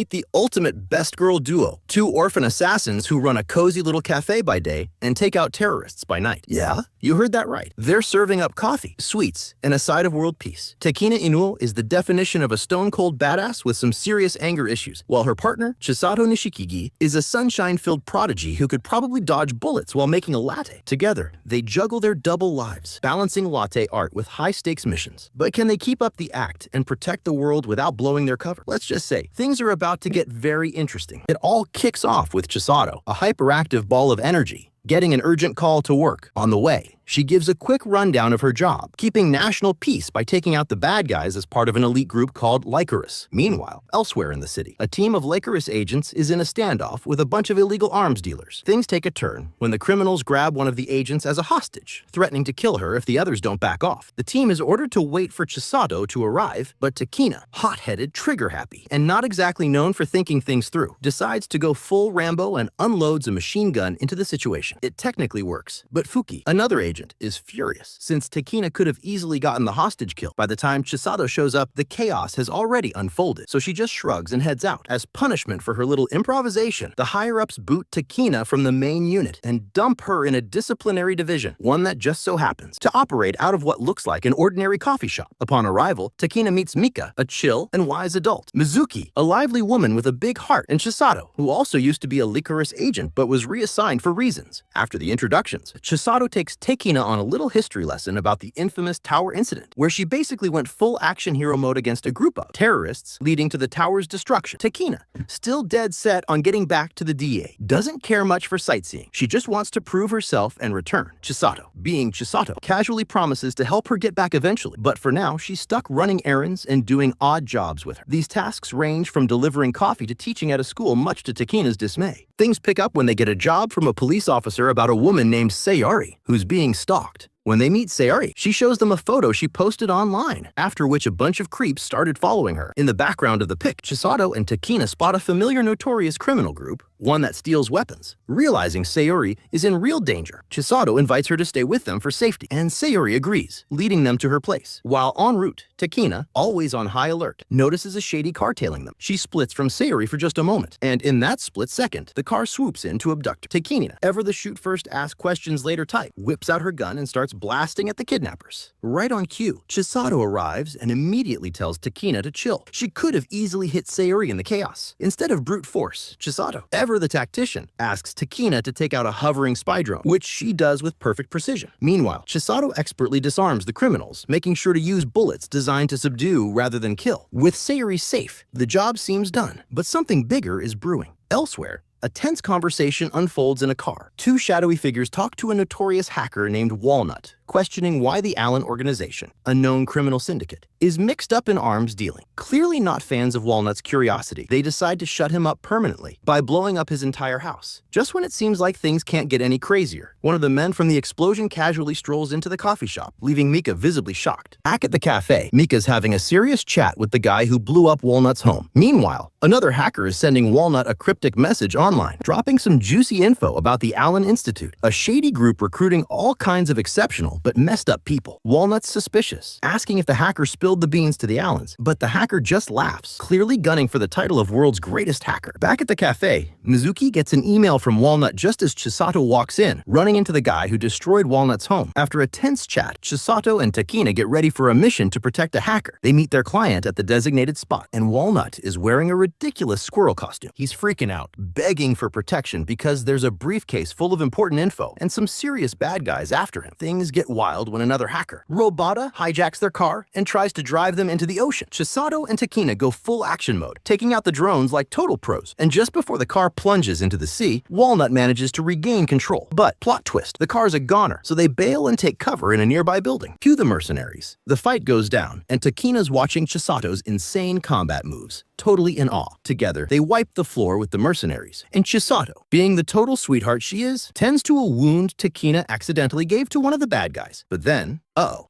Meet the ultimate best girl duo, two orphan assassins who run a cozy little cafe by day and take out terrorists by night. Yeah, you heard that right. They're serving up coffee, sweets, and a side of world peace. Takina Inoue is the definition of a stone-cold badass with some serious anger issues, while her partner, Chisato Nishikigi, is a sunshine-filled prodigy who could probably dodge bullets while making a latte. Together, they juggle their double lives, balancing latte art with high-stakes missions. But can they keep up the act and protect the world without blowing their cover? Let's just say, things are about to get very interesting. It all kicks off with Chisato, a hyperactive ball of energy, getting an urgent call to work. On the way, she gives a quick rundown of her job, keeping national peace by taking out the bad guys as part of an elite group called Lycoris. Meanwhile, elsewhere in the city, a team of Lycoris agents is in a standoff with a bunch of illegal arms dealers. Things take a turn when the criminals grab one of the agents as a hostage, threatening to kill her if the others don't back off. The team is ordered to wait for Chisato to arrive, but Takina, hot-headed, trigger-happy, and not exactly known for thinking things through, decides to go full Rambo and unloads a machine gun into the situation. It technically works, but Fuki, another agent, is furious. Since Takina could have easily gotten the hostage kill, by the time Chisato shows up, the chaos has already unfolded, so she just shrugs and heads out. As punishment for her little improvisation, the higher-ups boot Takina from the main unit and dump her in a disciplinary division, one that just so happens to operate out of what looks like an ordinary coffee shop. Upon arrival, Takina meets Mika, a chill and wise adult, Mizuki, a lively woman with a big heart, and Chisato, who also used to be a Lycoris agent but was reassigned for reasons. After the introductions, Chisato takes Takina on a little history lesson about the infamous tower incident, where she basically went full action hero mode against a group of terrorists, leading to the tower's destruction. Takina, still dead set on getting back to the DA, doesn't care much for sightseeing. She just wants to prove herself and return. Chisato, being Chisato, casually promises to help her get back eventually, but for now, she's stuck running errands and doing odd jobs with her. These tasks range from delivering coffee to teaching at a school, much to Takina's dismay. Things pick up when they get a job from a police officer about a woman named Sayori, who's being stalked. When they meet Sayori, she shows them a photo she posted online, after which a bunch of creeps started following her. In the background of the pic, Chisato and Takina spot a familiar notorious criminal group, one that steals weapons. Realizing Sayori is in real danger, Chisato invites her to stay with them for safety, and Sayori agrees, leading them to her place. While en route, Takina, always on high alert, notices a shady car tailing them. She splits from Sayori for just a moment, and in that split second, the car swoops in to abduct her. Takina, ever the shoot first, ask questions later type, whips out her gun and starts blasting at the kidnappers. Right on cue, Chisato arrives and immediately tells Takina to chill. She could have easily hit Sayori in the chaos. Instead of brute force, Chisato, ever the tactician, asks Takina to take out a hovering spy drone, which she does with perfect precision. Meanwhile, Chisato expertly disarms the criminals, making sure to use bullets designed to subdue rather than kill. With Sayori safe, the job seems done, but something bigger is brewing. Elsewhere, a tense conversation unfolds in a car. Two shadowy figures talk to a notorious hacker named Walnut, questioning why the Allen organization, a known criminal syndicate, is mixed up in arms dealing. Clearly not fans of Walnut's curiosity, they decide to shut him up permanently by blowing up his entire house. Just when it seems like things can't get any crazier, one of the men from the explosion casually strolls into the coffee shop, leaving Mika visibly shocked. Back at the cafe, Mika's having a serious chat with the guy who blew up Walnut's home. Meanwhile, another hacker is sending Walnut a cryptic message online, dropping some juicy info about the Allen Institute, a shady group recruiting all kinds of exceptional but messed up people. Walnut's suspicious, asking if the hacker spilled the beans to the Allens, but the hacker just laughs, clearly gunning for the title of world's greatest hacker. Back at the cafe, Mizuki gets an email from Walnut just as Chisato walks in, running into the guy who destroyed Walnut's home. After a tense chat, Chisato and Takina get ready for a mission to protect a hacker. They meet their client at the designated spot, and Walnut is wearing a ridiculous squirrel costume. He's freaking out, begging for protection because there's a briefcase full of important info and some serious bad guys after him. Things get wild when another hacker, Robota, hijacks their car and tries to drive them into the ocean. Chisato and Takina go full action mode, taking out the drones like total pros. And just before the car plunges into the sea, Walnut manages to regain control. But, plot twist, the car's a goner, so they bail and take cover in a nearby building. Cue the mercenaries. The fight goes down, and Takina's watching Chisato's insane combat moves, totally in awe. Together, they wipe the floor with the mercenaries, and Chisato, being the total sweetheart she is, tends to a wound Takina accidentally gave to one of the bad guys. But then,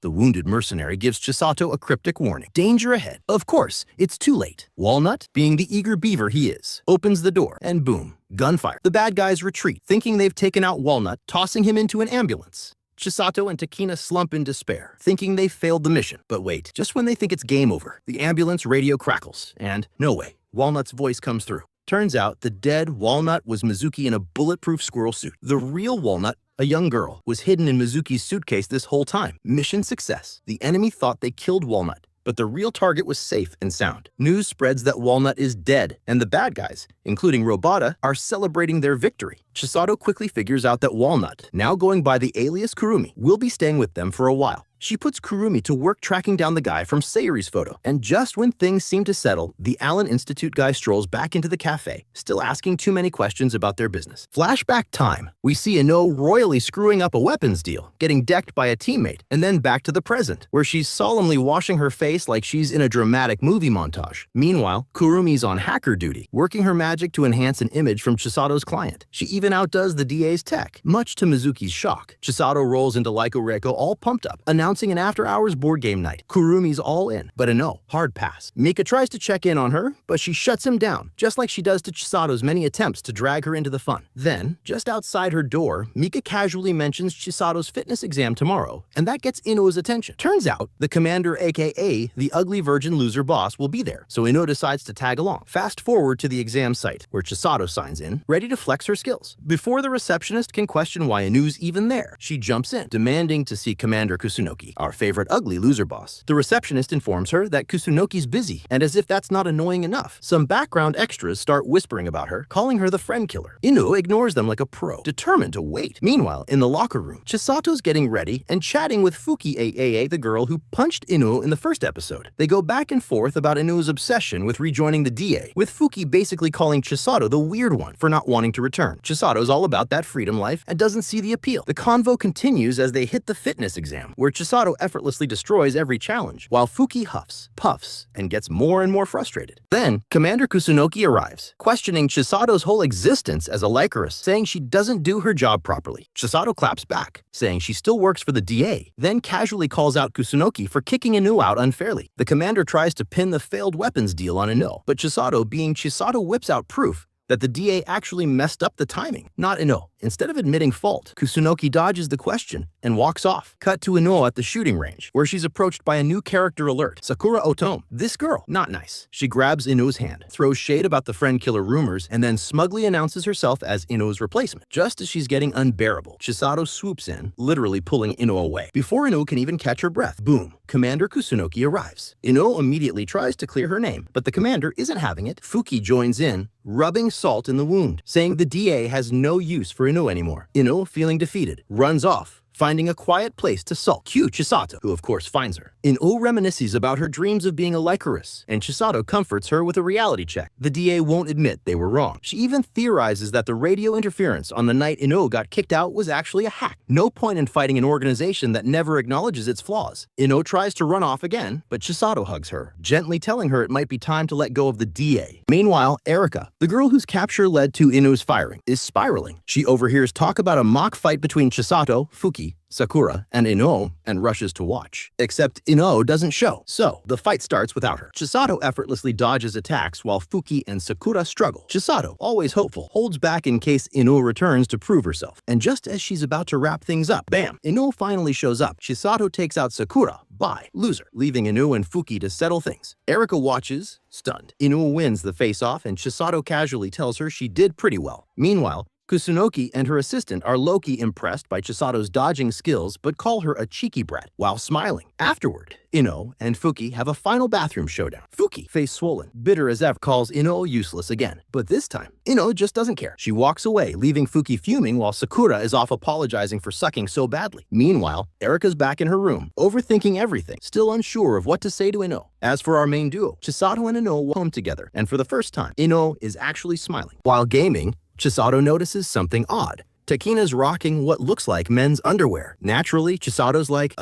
the wounded mercenary gives Chisato a cryptic warning. Danger ahead. Of course, it's too late. Walnut, being the eager beaver he is, opens the door, and boom, gunfire. The bad guys retreat, thinking they've taken out Walnut, tossing him into an ambulance. Chisato and Takina slump in despair, thinking they've failed the mission. But wait, just when they think it's game over, the ambulance radio crackles, and no way. Walnut's voice comes through. Turns out the dead Walnut was Mizuki in a bulletproof squirrel suit. The real Walnut, a young girl, was hidden in Mizuki's suitcase this whole time. Mission success. The enemy thought they killed Walnut, but the real target was safe and sound. News spreads that Walnut is dead, and the bad guys, including Robota, are celebrating their victory. Chisato quickly figures out that Walnut, now going by the alias Kurumi, will be staying with them for a while. She puts Kurumi to work tracking down the guy from Sayuri's photo. And just when things seem to settle, the Allen Institute guy strolls back into the cafe, still asking too many questions about their business. Flashback time. We see Inoue royally screwing up a weapons deal, getting decked by a teammate, and then back to the present, where she's solemnly washing her face like she's in a dramatic movie montage. Meanwhile, Kurumi's on hacker duty, working her magic to enhance an image from Chisato's client. She even outdoes the DA's tech. Much to Mizuki's shock, Chisato rolls into Lycoris all pumped up, announcing an after-hours board game night. Kurumi's all in, but Inoue, hard pass. Mika tries to check in on her, but she shuts him down, just like she does to Chisato's many attempts to drag her into the fun. Then, just outside her door, Mika casually mentions Chisato's fitness exam tomorrow, and that gets Inoue's attention. Turns out, the commander aka the ugly virgin loser boss will be there, so Inoue decides to tag along. Fast forward to the exam site, where Chisato signs in, ready to flex her skills. Before the receptionist can question why Inoue's even there, she jumps in, demanding to see Commander Kusunoki, our favorite ugly loser boss. The receptionist informs her that Kusunoki's busy, and as if that's not annoying enough, some background extras start whispering about her, calling her the friend killer. Inoue ignores them like a pro, determined to wait. Meanwhile, in the locker room, Chisato's getting ready and chatting with Fuki aka the girl who punched Inoue in the first episode. They go back and forth about Inoue's obsession with rejoining the DA, with Fuki basically calling Chisato the weird one for not wanting to return. Chisato's all about that freedom life and doesn't see the appeal. The convo continues as they hit the fitness exam, where Chisato effortlessly destroys every challenge, while Fuki huffs, puffs, and gets more and more frustrated. Then, Commander Kusunoki arrives, questioning Chisato's whole existence as a Lycoris, saying she doesn't do her job properly. Chisato claps back, saying she still works for the DA, then casually calls out Kusunoki for kicking Inoue out unfairly. The commander tries to pin the failed weapons deal on Inoue, but Chisato, being Chisato, whips out proof that the DA actually messed up the timing, not Inoue. Instead of admitting fault, Kusunoki dodges the question and walks off. Cut to Inoue at the shooting range, where she's approached by a new character alert, Sakura Otome. This girl, not nice. She grabs Inoue's hand, throws shade about the friend killer rumors, and then smugly announces herself as Inoue's replacement. Just as she's getting unbearable, Chisato swoops in, literally pulling Inoue away. Before Inoue can even catch her breath, boom, Commander Kusunoki arrives. Inoue immediately tries to clear her name, but the commander isn't having it. Fuki joins in, rubbing salt in the wound, saying the DA has no use for Inoue anymore. Inoue, feeling defeated, runs off, finding a quiet place to sulk. Cue Chisato, who of course finds her. Inoue reminisces about her dreams of being a Lycoris, and Chisato comforts her with a reality check. The DA won't admit they were wrong. She even theorizes that the radio interference on the night Inoue got kicked out was actually a hack. No point in fighting an organization that never acknowledges its flaws. Inoue tries to run off again, but Chisato hugs her, gently telling her it might be time to let go of the DA. Meanwhile, Erika, the girl whose capture led to Inoue's firing, is spiraling. She overhears talk about a mock fight between Chisato, Fuki, Sakura, and Inoue, and rushes to watch. Except Inoue doesn't show, so the fight starts without her. Chisato effortlessly dodges attacks while Fuki and Sakura struggle. Chisato, always hopeful, holds back in case Inoue returns to prove herself. And just as she's about to wrap things up, bam! Inoue finally shows up. Chisato takes out Sakura. Bye, loser, leaving Inoue and Fuki to settle things. Erika watches, stunned. Inoue wins the face-off, and Chisato casually tells her she did pretty well. Meanwhile, Kusunoki and her assistant are low-key impressed by Chisato's dodging skills but call her a cheeky brat while smiling. Afterward, Inoue and Fuki have a final bathroom showdown. Fuki, face swollen, bitter as ever, calls Inoue useless again. But this time, Inoue just doesn't care. She walks away, leaving Fuki fuming while Sakura is off apologizing for sucking so badly. Meanwhile, Erika's back in her room, overthinking everything, still unsure of what to say to Inoue. As for our main duo, Chisato and Inoue walk home together, and for the first time, Inoue is actually smiling. While gaming, Chisato notices something odd. Takina's rocking what looks like men's underwear. Naturally, Chisato's like,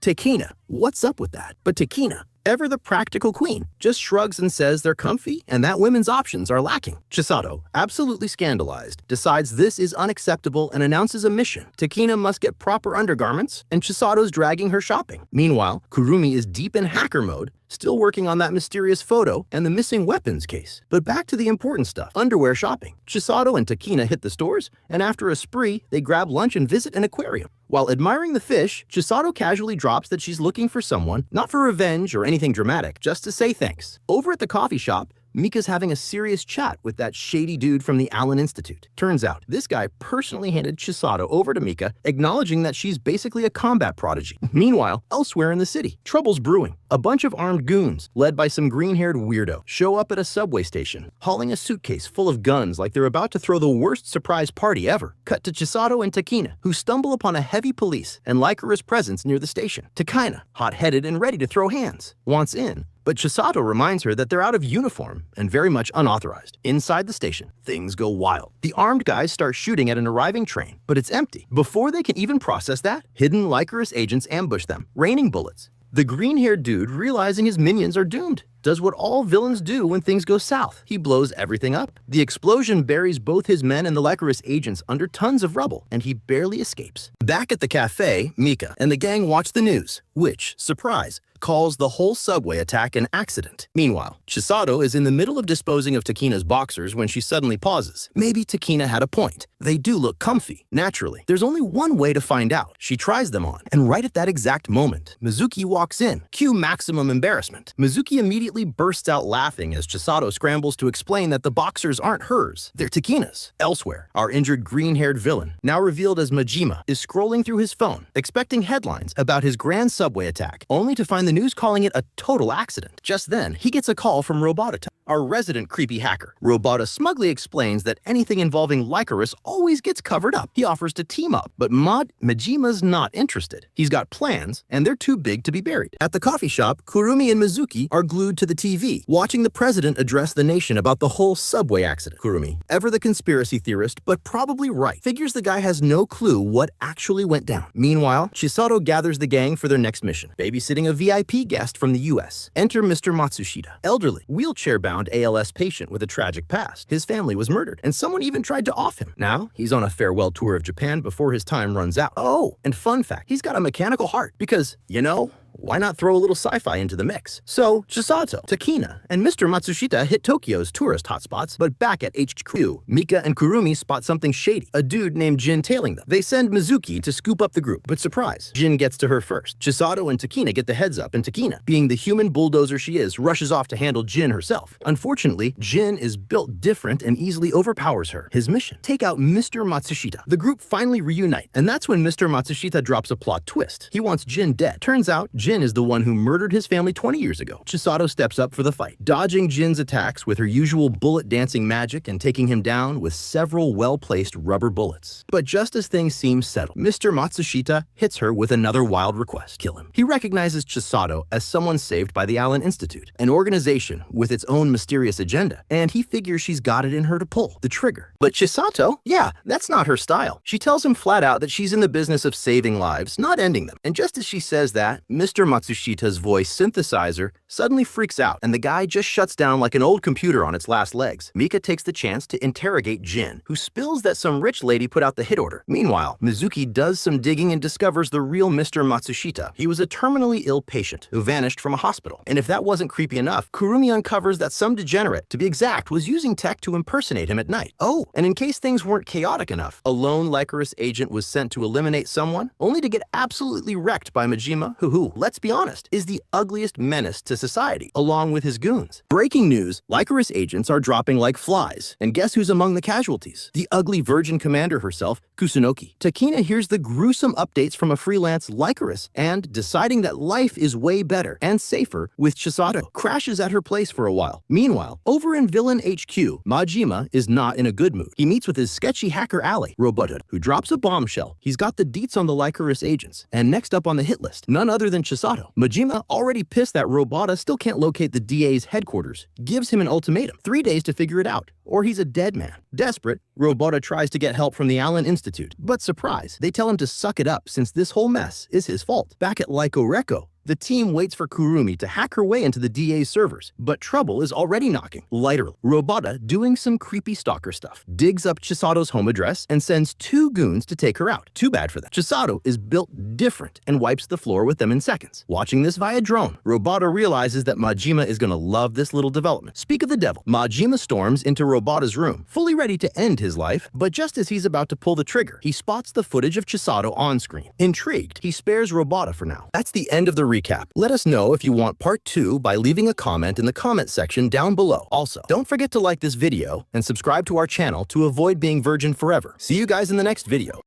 Takina, what's up with that? But Takina, ever the practical queen, just shrugs and says they're comfy and that women's options are lacking. Chisato, absolutely scandalized, decides this is unacceptable and announces a mission. Takina must get proper undergarments, and Chisato's dragging her shopping. Meanwhile, Kurumi is deep in hacker mode, still working on that mysterious photo and the missing weapons case. But back to the important stuff, underwear shopping. Chisato and Takina hit the stores, and after a spree, they grab lunch and visit an aquarium. While admiring the fish, Chisato casually drops that she's looking for someone, not for revenge or anything dramatic, just to say thanks. Over at the coffee shop, Mika's having a serious chat with that shady dude from the Allen Institute. Turns out, this guy personally handed Chisato over to Mika, acknowledging that she's basically a combat prodigy. Meanwhile, elsewhere in the city, trouble's brewing. A bunch of armed goons, led by some green-haired weirdo, show up at a subway station, hauling a suitcase full of guns like they're about to throw the worst surprise party ever. Cut to Chisato and Takina, who stumble upon a heavy police and Lycoris presence near the station. Takina, hot-headed and ready to throw hands, wants in, but Chisato reminds her that they're out of uniform and very much unauthorized. Inside the station, things go wild. The armed guys start shooting at an arriving train, but it's empty. Before they can even process that, hidden Lycoris agents ambush them, raining bullets. The green-haired dude, realizing his minions are doomed, does what all villains do when things go south. He blows everything up. The explosion buries both his men and the Lycoris agents under tons of rubble, and he barely escapes. Back at the cafe, Mika and the gang watch the news, which, surprise, calls the whole subway attack an accident. Meanwhile, Chisato is in the middle of disposing of Takina's boxers when she suddenly pauses. Maybe Takina had a point. They do look comfy. Naturally, there's only one way to find out. She tries them on, and right at that exact moment, Mizuki walks in. Cue maximum embarrassment. Mizuki immediately bursts out laughing as Chisato scrambles to explain that the boxers aren't hers, they're Takina's. Elsewhere, our injured green-haired villain, now revealed as Majima, is scrolling through his phone, expecting headlines about his grand subway attack, only to find the news calling it a total accident. Just then, he gets a call from Robota, our resident creepy hacker. Robota smugly explains that anything involving Lycoris always gets covered up. He offers to team up, but Majima's not interested. He's got plans, and they're too big to be buried. At the coffee shop, Kurumi and Mizuki are glued to the TV, watching the president address the nation about the whole subway accident. Kurumi, ever the conspiracy theorist, but probably right, figures the guy has no clue what actually went down. Meanwhile, Chisato gathers the gang for their next mission, babysitting a VIP guest from the US. Enter Mr. Matsushita, elderly, wheelchair-bound ALS patient with a tragic past. His family was murdered, and someone even tried to off him. Now, he's on a farewell tour of Japan before his time runs out. Oh, and fun fact, he's got a mechanical heart because, why not throw a little sci-fi into the mix? So, Chisato, Takina, and Mr. Matsushita hit Tokyo's tourist hotspots, but back at HQ, Mika and Kurumi spot something shady, a dude named Jin tailing them. They send Mizuki to scoop up the group, but surprise, Jin gets to her first. Chisato and Takina get the heads up, and Takina, being the human bulldozer she is, rushes off to handle Jin herself. Unfortunately, Jin is built different and easily overpowers her. His mission, take out Mr. Matsushita. The group finally reunite, and that's when Mr. Matsushita drops a plot twist. He wants Jin dead. Turns out, Jin is the one who murdered his family 20 years ago. Chisato steps up for the fight, dodging Jin's attacks with her usual bullet-dancing magic and taking him down with several well-placed rubber bullets. But just as things seem settled, Mr. Matsushita hits her with another wild request: kill him. He recognizes Chisato as someone saved by the Allen Institute, an organization with its own mysterious agenda, and he figures she's got it in her to pull the trigger. But Chisato, that's not her style. She tells him flat out that she's in the business of saving lives, not ending them. And just as she says that, Mr. Matsushita's voice synthesizer suddenly freaks out, and the guy just shuts down like an old computer on its last legs. Mika takes the chance to interrogate Jin, who spills that some rich lady put out the hit order. Meanwhile, Mizuki does some digging and discovers the real Mr. Matsushita. He was a terminally ill patient who vanished from a hospital. And if that wasn't creepy enough, Kurumi uncovers that some degenerate, to be exact, was using tech to impersonate him at night. Oh, and in case things weren't chaotic enough, a lone Lycoris agent was sent to eliminate someone, only to get absolutely wrecked by Majima, who, let's be honest, is the ugliest menace to society, along with his goons. Breaking news, Lycoris agents are dropping like flies, and guess who's among the casualties? The ugly virgin commander herself, Kusunoki. Takina hears the gruesome updates from a freelance Lycoris, and deciding that life is way better and safer with Chisato, crashes at her place for a while. Meanwhile, over in Villain HQ, Majima is not in a good mood. He meets with his sketchy hacker ally, Robota, who drops a bombshell. He's got the deets on the Lycoris agents, and next up on the hit list, none other than Chisato. Majima, already pissed that Robota still can't locate the DA's headquarters, gives him an ultimatum: 3 days to figure it out, or he's a dead man. Desperate, Robota tries to get help from the Allen Institute, but surprise, they tell him to suck it up since this whole mess is his fault. Back at Lycoris, the team waits for Kurumi to hack her way into the DA's servers, but trouble is already knocking. Literally, Robota, doing some creepy stalker stuff, digs up Chisato's home address and sends 2 goons to take her out. Too bad for them. Chisato is built different and wipes the floor with them in seconds. Watching this via drone, Robota realizes that Majima is gonna love this little development. Speak of the devil, Majima storms into Robota's room, fully ready to end his life, but just as he's about to pull the trigger, he spots the footage of Chisato on screen. Intrigued, he spares Robota for now. That's the end of the recap. Let us know if you want part 2 by leaving a comment in the comment section down below. Also, don't forget to like this video and subscribe to our channel to avoid being virgin forever. See you guys in the next video.